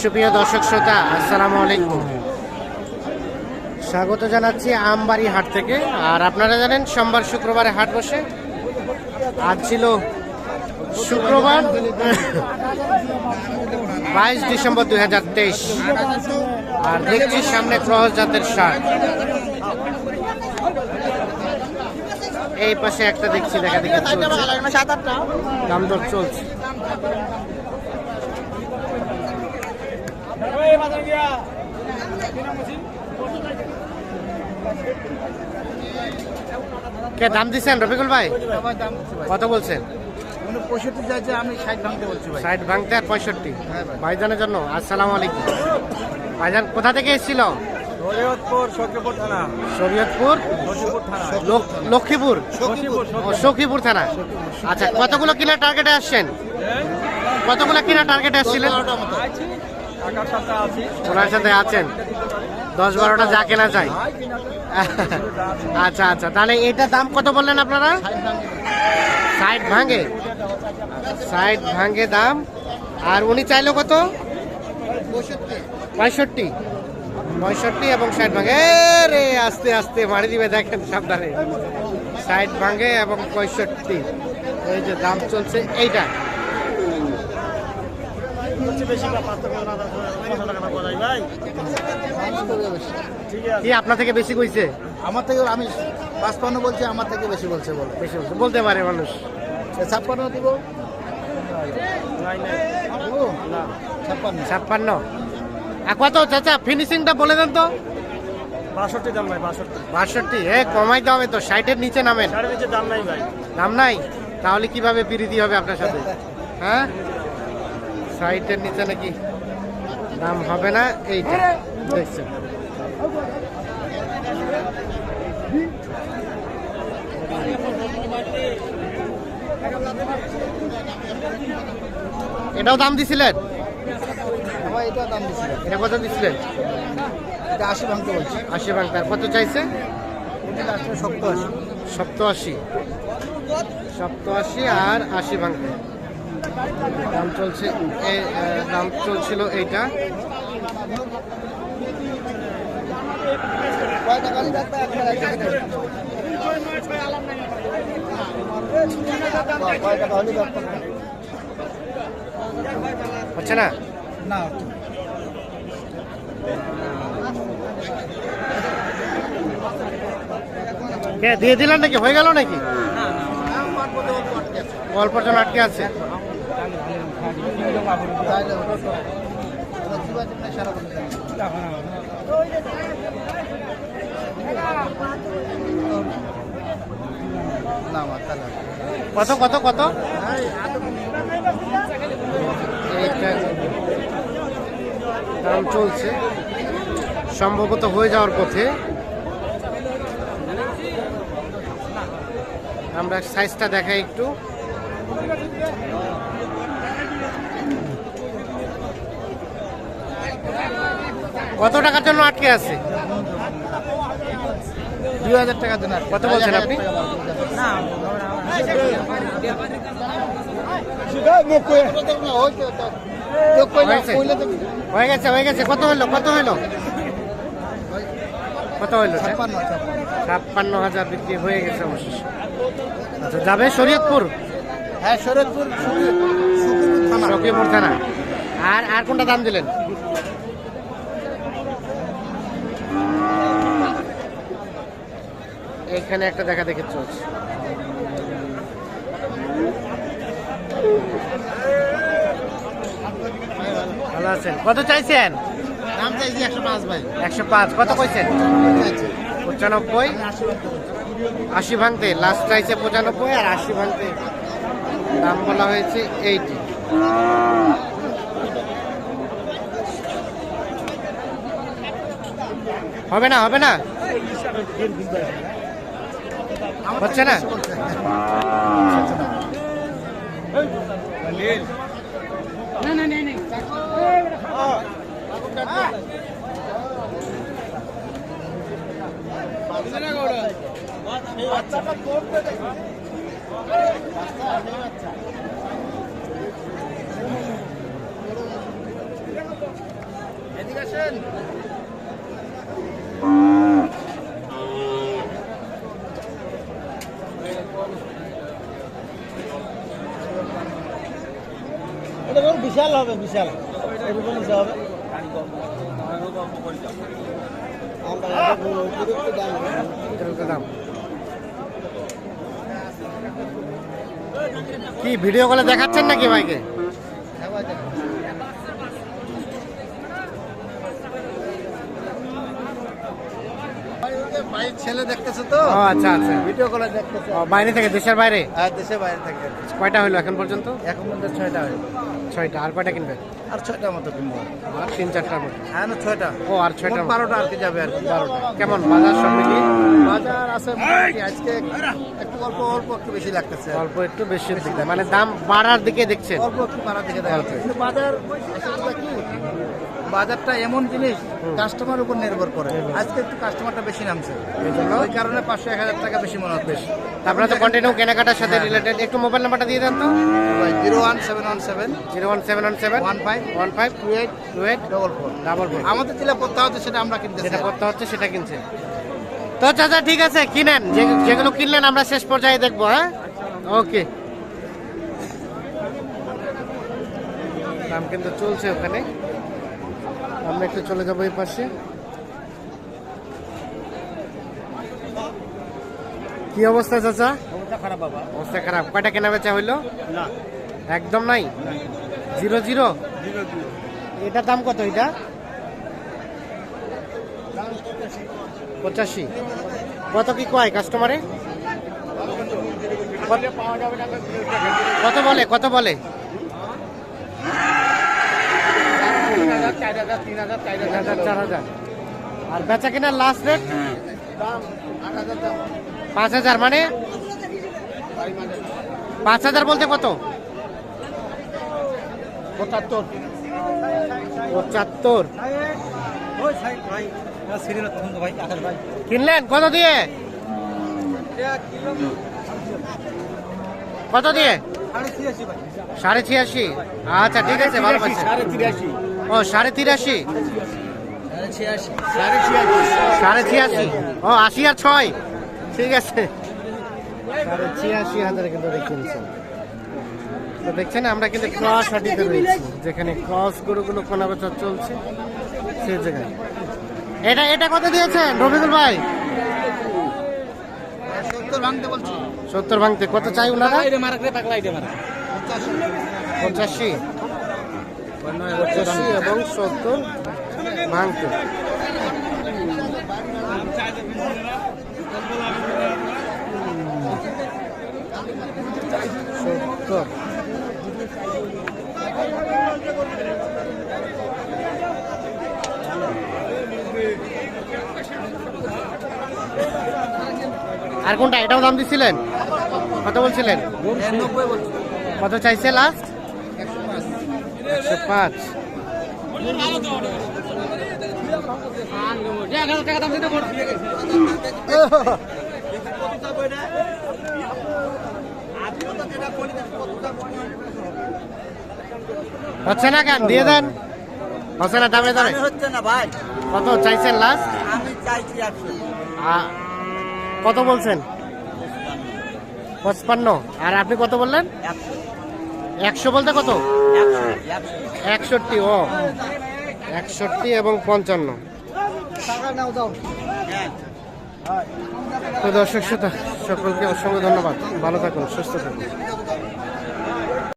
সুপ্রিয় দর্শক শ্রোতা, আসসালামু আলাইকুম। স্বাগত জানাচ্ছি আমবাড়ি হাট থেকে। আর আপনারা জানেন সোমবার শুক্রবারে হাট বসে। আজ ছিল শুক্রবার 22 ডিসেম্বর 2023। আর দেখছি সামনে ক্রস জাতের ষাঁড়। এই পাশে একটা দেখছি, দেখা দেখি দাম দর চলছে। কে দাম দিচ্ছেন রফিকুল ভাই? কত বলছেন? 65 চাইছে, আমি 60 ভাঙতে বলছি ভাই। 60 ভাঙতে আর 65 ভাইজানের জন্য। আসসালামু আলাইকুম ভাইজান, কোথা থেকে এসেছিল? শরীয়তপুর, সখীপুর থানা। শরীয়তপুর, লক্ষ্মীপুর, সখীপুর থানা। আচ্ছা, কতগুলো কিনা টার্গেটে আসছেন? কতগুলো কিনা টার্গেটে আসছিলেন? ওনার সাথে আছেন 10-12টা যা কেনা যায়। আচ্ছা আচ্ছা, তাহলে এটার দাম কত বললেন আপনারা? 60 ভাঙে, 60 ভাঙে দাম। আর উনি চাইলো কত? 65 এবং 60 ভাঙে। রে আস্তে আস্তে মারি দিবে, দেখেন সাবধানে। 60 ভাঙে এবং 65, এই যে দাম চলছে এইটা। কি আপনার থেকে বেশি কইছে? আমার থেকে আমি 55 বলছি, আমার থেকে বেশি বলছে। বলে বেশি বলছে, বলতে পারে মানুষ। 56 দিব। 56। আর কত চাচা ফিনিশিংটা বলে দেন তো? 62 দাম ভাই। 62। কমাইতে হবে তো, 60-এর নিচে নামেন। দাম নাই ভাই। দাম নাই? তাহলে কিভাবে প্রীতি হবে আপনার সাথে? হ্যাঁ, 60-এর নিচে নাকি দাম হবে না। এইটা দেখছেন, এটাও দাম দিছিলেন? এটা দাম দিছিল। এটা কত দিছিলেন? এটা 80 ভাঙতে বলছি। 80 ভাঙতে। আর কত চাইছে? এটা আসলে 87। 87 আর 80 ভাঙতে দাম চলছে। দাম চলছিল এইটা। হচ্ছে না? না, দিয়ে দিলেন নাকি? হয়ে গেল নাকি? অল্পর জন্য আটকে আছে। কত কত কত? এইটা দাম চলছে, সম্ভবত হয়ে যাওয়ার পথে। আমরা সাইজটা দেখাই একটু। কত টাকার জন্য আটকে আছে? 2000 টাকার জন্য। কত বলছেন আপনি? হয়ে গেছে হয়ে গেছে। কত হইলো? কত হইলো? 56,000 বিক্রি হয়ে গেছে অবশেষে। আচ্ছা, যাবে শরীয়তপুর? হ্যাঁ, শরীয়তপুর, সখীপুর থানা। আর আর কোনটা দাম দিলেন? এখানে একটা দেখা দেখে চলছে। ভালো আছেন? কত চাইছেন? দাম চাইছি 105 ভাই। 105। কত কইছেন? 95। 80 ভাঙতে লাস্ট চাইছে 95 আর 80 ভাঙতে দাম বলা হয়েছে 80। হবে না, হবে না, হচ্ছে না। বিশাল হবে, বিশাল এরকম নিতে হবে। দাম কি ভিডিও কলে দেখাচ্ছেন নাকি ভাইকে? ভাই ছেলে দেখতেছে তো, ও আচ্ছা আচ্ছা, ভিডিও কলে দেখতেছে। বাইরে থেকে, দেশের বাইরে? আর দেশে বাইরে থেকে। কয়টা হইলো এখন পর্যন্ত? এখন মধ্যে 6টা হয়। 6টা। আর কয়টা কিনবে? আর 6টার মতো কিনবো। আর 3-4টার মতো? হ্যাঁ না 6টা। ও আর 6টা, 12টা আর কি যাবে আর কি। 12টা। কেমন বাজার সব মিলিয়ে? বাজার আছে মোটামুটি, আজকে একটু অল্প অল্প একটু বেশি লাগতেছে। অল্প একটু বেশি দিকে, মানে দাম বাড়ার দিকে দেখছেন? অল্প একটু বাড়ার দিকে দেখা যাচ্ছে। কিন্তু বাজার আসলে কি, বাজারটা এমন জিনিস কাস্টমার উপর নির্ভর করে। আজকে একটু কাস্টমারটা বেশি নামছে, এই জন্য ওই কারণে 500-1000 টাকা বেশি মনে হচ্ছে। আপনারা তো কন্টিনিউ কেনাকাটার সাথে রিলেটেড। একটু মোবাইল নাম্বারটা দিয়ে দেন তো। 01717 01717 15 15 28 28 44। আমাদের যেটা করতে হচ্ছে সেটা আমরা কিনতেছি। যেটা করতে হচ্ছে সেটা কিনছে। তো চাচা ঠিক আছে, কিনেন, যেগুলো কিনলেন আমরা শেষ পর্যায়ে দেখবো। হ্যাঁ, ওকে। দাম কিন্তু চলছে ওখানে, আমরা একটু চলে যাবো এই পাশে। কি অবস্থা চাচা? অবস্থা খারাপ বাবা। অবস্থা খারাপ। কয়টা কেনা বেচা হইলো? না, একদম নাই, 0-0। এটার দাম কত? এটা 85। কত কি কয় কাস্টমারে? কত বলে, কত বলে? 3,000 4,000। আর বেচা কেনার লাস্ট রেট 5,000। মানে 5,000 বলতে কত? 75। কিনলেন কত দিয়ে? কত দিয়ে? 86.5। আচ্ছা ঠিক আছে, ভালো আছে। ও 83.5। 86.5। ও 80 আর 6। ঠিক আছে, 86,000 কিন্তু কিনছেন। তো দেখছেন আমরা কিন্তু ক্রস হাটিতে রয়েছি, যেখানে ক্রস গরুগুলো কেনা বেচা চলছে সেই জায়গায়। এটা কত দিয়েছেন রবিদুল ভাই? 70 ভাঙতে বলছি। 70 ভাঙতে। কত চাই ওনারা? 85 এবং 70 ভাঙতে। আর কোনটা? এটাও দাম দিছিলেন? কত বলছিলেন? 90 বলছি। কত চাইছে লাস্ট? 105। হচ্ছে না কেন? দিয়ে দেন। হচ্ছে না, দামে দামে হচ্ছে না ভাই। কত চাইছেন লাস্ট? আমি চাইছি 100। কত বলছেন? 55। আর আপনি কত বললেন? 100 বলতে কত? 61। ও 61 এবং 55। তো দর্শক শ্রোতা সকলকে অসংখ্য ধন্যবাদ। ভালো থাকুন, সুস্থ থাকুন।